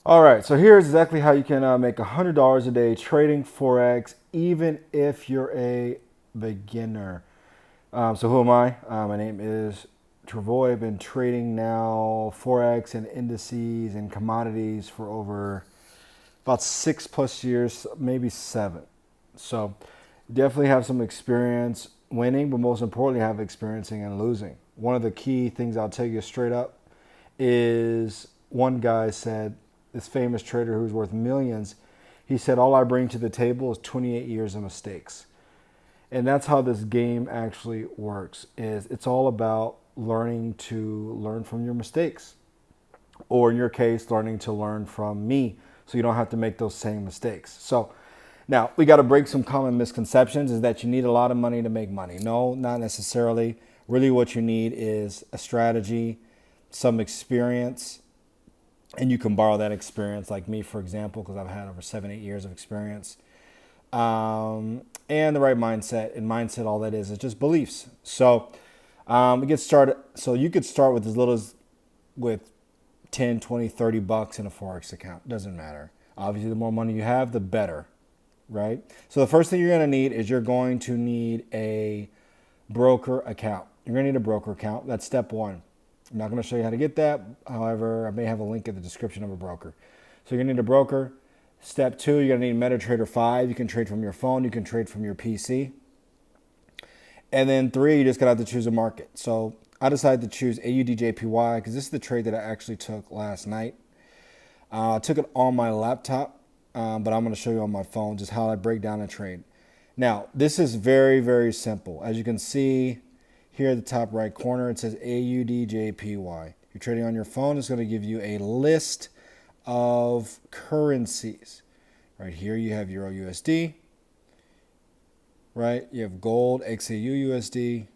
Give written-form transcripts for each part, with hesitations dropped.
All right, so here's exactly how you can make $100 a day trading Forex, even if you're a beginner. So who am I? My name is Travoy. I've been trading now Forex and indices and commodities for over about 6+ years, maybe 7. So definitely have some experience winning, but most importantly, have experiencing and losing. One of the key things I'll tell you straight up is one guy said, this famous trader who's worth millions, he said, all I bring to the table is 28 years of mistakes. And that's how this game actually works, is it's all about learning to learn from your mistakes, or in your case, learning to learn from me so you don't have to make those same mistakes. So now we got to break some common misconceptions, is that you need a lot of money to make money. No, not necessarily. Really what you need is a strategy, some experience, and you can borrow that experience, like me, for example, because I've had over 7, 8 years of experience, and the right mindset. And mindset, all that is just beliefs. So we get started. So you could start with as little as with 10, 20, $30 in a Forex account. Doesn't matter. Obviously, the more money you have, the better, right? So the first thing you're going to need is you're going to need a broker account. You're going to need a broker account. That's step one. I'm not going to show you how to get that. However, I may have a link in the description of a broker. So you're going to need a broker. Step two, you're going to need MetaTrader 5. You can trade from your phone. You can trade from your PC. And then three, you just got to have to choose a market. So I decided to choose AUDJPY because this is the trade that I actually took last night. I took it on my laptop, but I'm going to show you on my phone just how I break down a trade. Now, this is very, very simple. As you can see here at the top right corner, it says AUDJPY. You're trading on your phone. It's going to give you a list of currencies. Right here you have Euro USD, right? You have gold, XAU USD,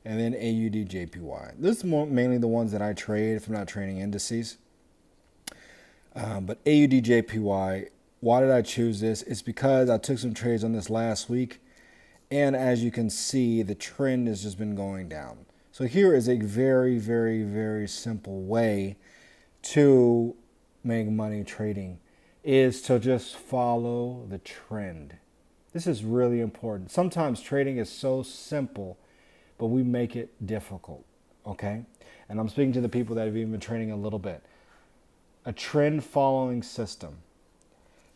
and then AUDJPY. This is mainly the ones that I trade if I'm not trading indices. But AUDJPY, why did I choose this? It's because I took some trades on this last week, and as you can see, the trend has just been going down. So here is a very, very, very simple way to make money trading, is to just follow the trend. This is really important. Sometimes trading is so simple, but we make it difficult, okay? And I'm speaking to the people that have even been trading a little bit. A trend following system.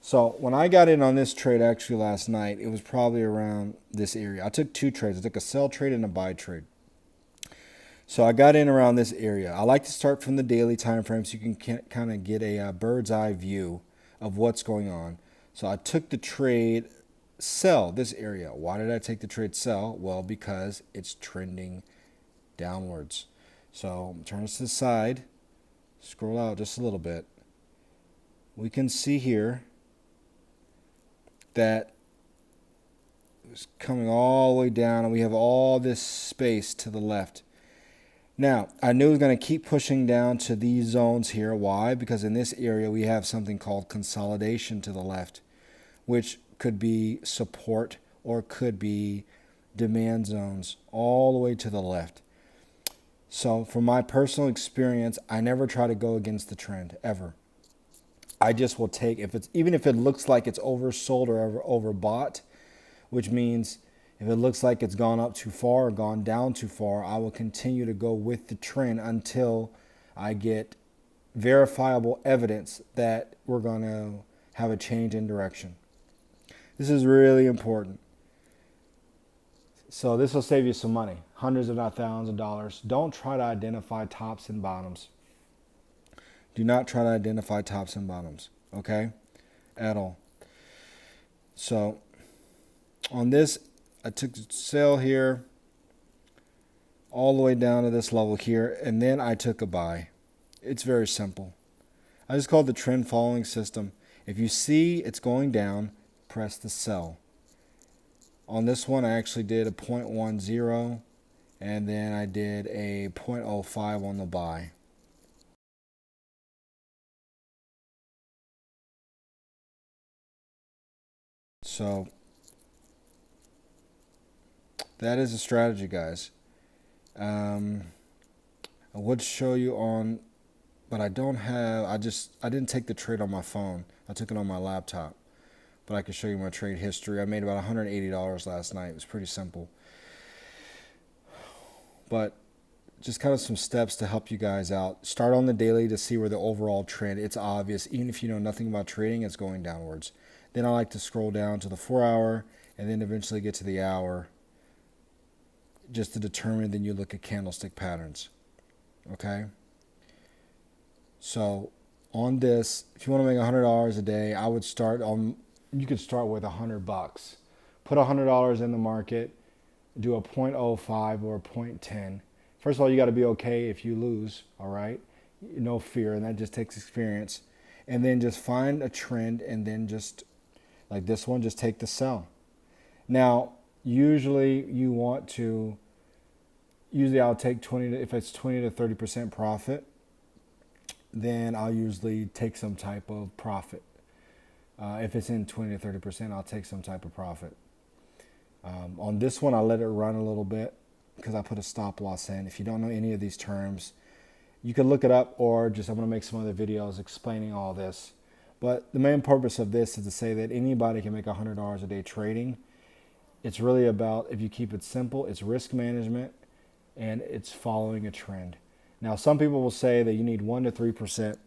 So when I got in on this trade actually last night, it was probably around this area. I took two trades. I took a sell trade and a buy trade. So I got in around this area. I like to start from the daily time frame so you can kind of get a bird's eye view of what's going on. So I took the trade sell this area. Why did I take the trade sell? Well, because it's trending downwards. So turn this to the side, scroll out just a little bit. We can see here that it's coming all the way down, and we have all this space to the left. Now, I knew it was going to keep pushing down to these zones here. Why? Because in this area, we have something called consolidation to the left, which could be support or could be demand zones all the way to the left. So from my personal experience, I never try to go against the trend, ever. I just will take, even if it looks like it's oversold or overbought, which means if it looks like it's gone up too far or gone down too far, I will continue to go with the trend until I get verifiable evidence that we're going to have a change in direction. This is really important. So this will save you some money, hundreds if not thousands of dollars. Don't try to identify tops and bottoms. Do not try to identify tops and bottoms, okay, at all. So on this, I took the sell here all the way down to this level here, and then I took a buy. It's very simple. I just call it the trend following system. If you see it's going down, press the sell. On this one, I actually did a 0.10, and then I did a 0.05 on the buy. So that is a strategy, guys. I would show you on but I don't have, I didn't take the trade on my phone. I took it on my laptop. But I can show you my trade history. I made about $180 last night. It was pretty simple. But just kind of some steps to help you guys out. Start on the daily to see where the overall trend, it's obvious. Even if you know nothing about trading, it's going downwards. Then I like to scroll down to the 4 hour and then eventually get to the hour just to determine. Then you look at candlestick patterns. Okay? So on this, if you want to make $100 a day, I would start on, you could start with $100. Put $100 in the market, do a 0.05 or a 0.10. First of all, you got to be okay if you lose, all right? No fear, and that just takes experience. And then just find a trend, and then just, like this one, just take the sell. Now, usually I'll take 20 if it's 20 to 30% profit, then I'll usually take some type of profit. If it's in 20 to 30%, I'll take some type of profit. On this one, I let it run a little bit because I put a stop loss in. If you don't know any of these terms, you can look it up, or just I'm going to make some other videos explaining all this. But the main purpose of this is to say that anybody can make $100 a day trading. It's really about, if you keep it simple, it's risk management and it's following a trend. Now, some people will say that you need 1 to 3%.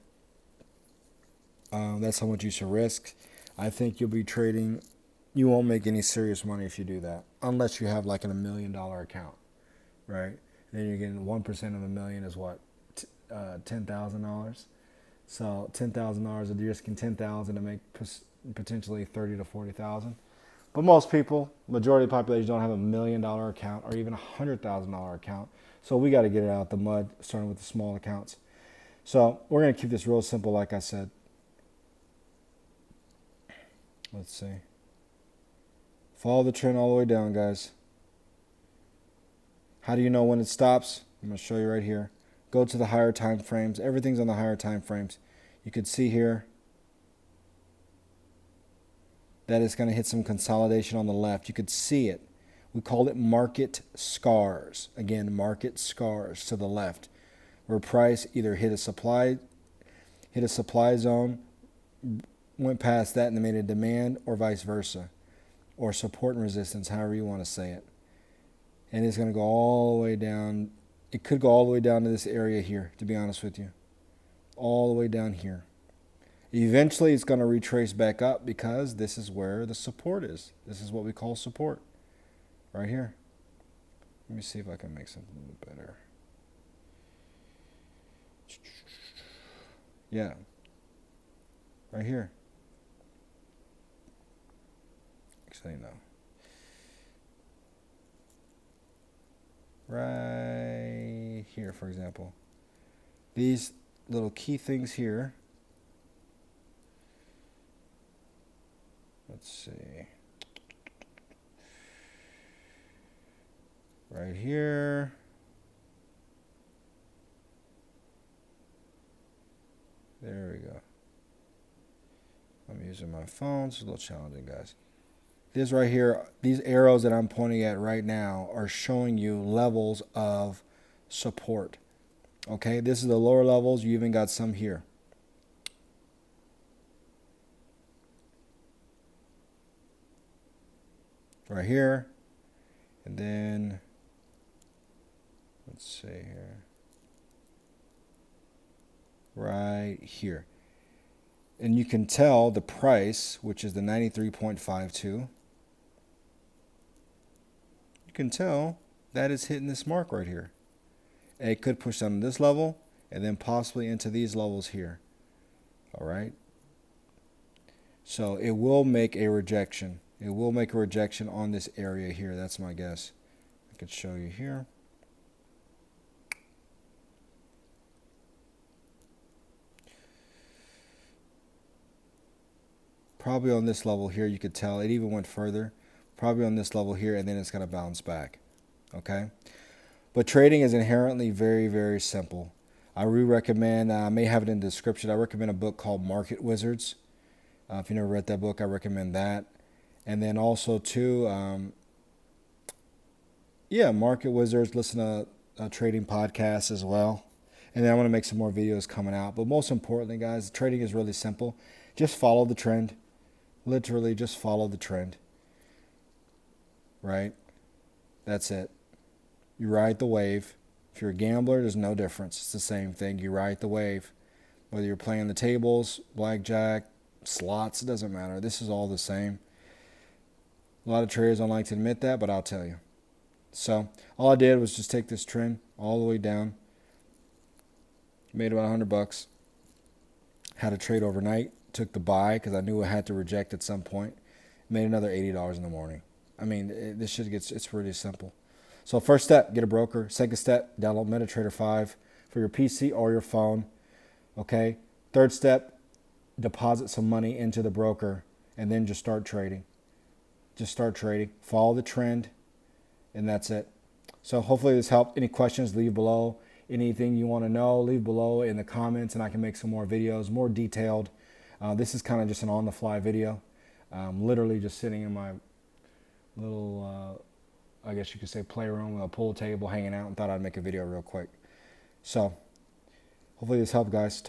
That's how much you should risk. I think you'll be trading. You won't make any serious money if you do that, unless you have like $1 million account, right? Then you're getting 1% of $1 million is what, $10,000. So $10,000 a year, risking $10,000 to make potentially $30,000 to $40,000. But most people, majority of the population, don't have $1 million account or even $100,000 account. So we got to get it out the mud, starting with the small accounts. So we're going to keep this real simple, like I said. Let's see. Follow the trend all the way down, guys. How do you know when it stops? I'm going to show you right here. Go to the higher time frames. Everything's on the higher time frames. You can see here that it's going to hit some consolidation on the left. You could see it. We call it market scars. Again, market scars to the left, where price either hit a supply zone, went past that and made a demand, or vice versa, or support and resistance, however you want to say it. And it's going to go all the way down. It could go all the way down to this area here, to be honest with you. All the way down here. Eventually, it's going to retrace back up because this is where the support is. This is what we call support. Right here. Let me see if I can make something a little better. Yeah. Right here. Actually, no. Right here, for example. These little key things here. Let's see. Right here. There we go. I'm using my phone. It's a little challenging, guys. This right here, these arrows that I'm pointing at right now are showing you levels of support. Okay, this is the lower levels. You even got some here. Right here. And then, let's see here. Right here. And you can tell the price, which is the 93.52. You can tell that is hitting this mark right here. And it could push down to this level and then possibly into these levels here. All right. So it will make a rejection. It will make a rejection on this area here. That's my guess. I could show you here. Probably on this level here, you could tell it even went further. Probably on this level here, and then it's going to bounce back. Okay? But trading is inherently very, very simple. I really recommend, I may have it in the description, I recommend a book called Market Wizards. If you never read that book, I recommend that. And then also, too, Market Wizards, listen to trading podcasts as well. And then I'm going to make some more videos coming out. But most importantly, guys, trading is really simple. Just follow the trend. Literally just follow the trend. Right? That's it. You ride the wave. If you're a gambler, there's no difference. It's the same thing. You ride the wave. Whether you're playing the tables, blackjack, slots, it doesn't matter. This is all the same. A lot of traders don't like to admit that, but I'll tell you. So all I did was just take this trend all the way down. Made about $100. Had a trade overnight. Took the buy because I knew I had to reject at some point. Made another $80 in the morning. I mean, this shit it's really simple. So first step, get a broker. Second step, download MetaTrader 5 for your PC or your phone. Okay. Third step, deposit some money into the broker and then just start trading. Just start trading. Follow the trend, and that's it. So hopefully this helped. Any questions, leave below. Anything you want to know, leave below in the comments, and I can make some more videos, more detailed. This is kind of just an on-the-fly video. Literally just sitting in my little, I guess you could say, playroom with a pool table, hanging out, and thought I'd make a video real quick. So hopefully this helped, guys.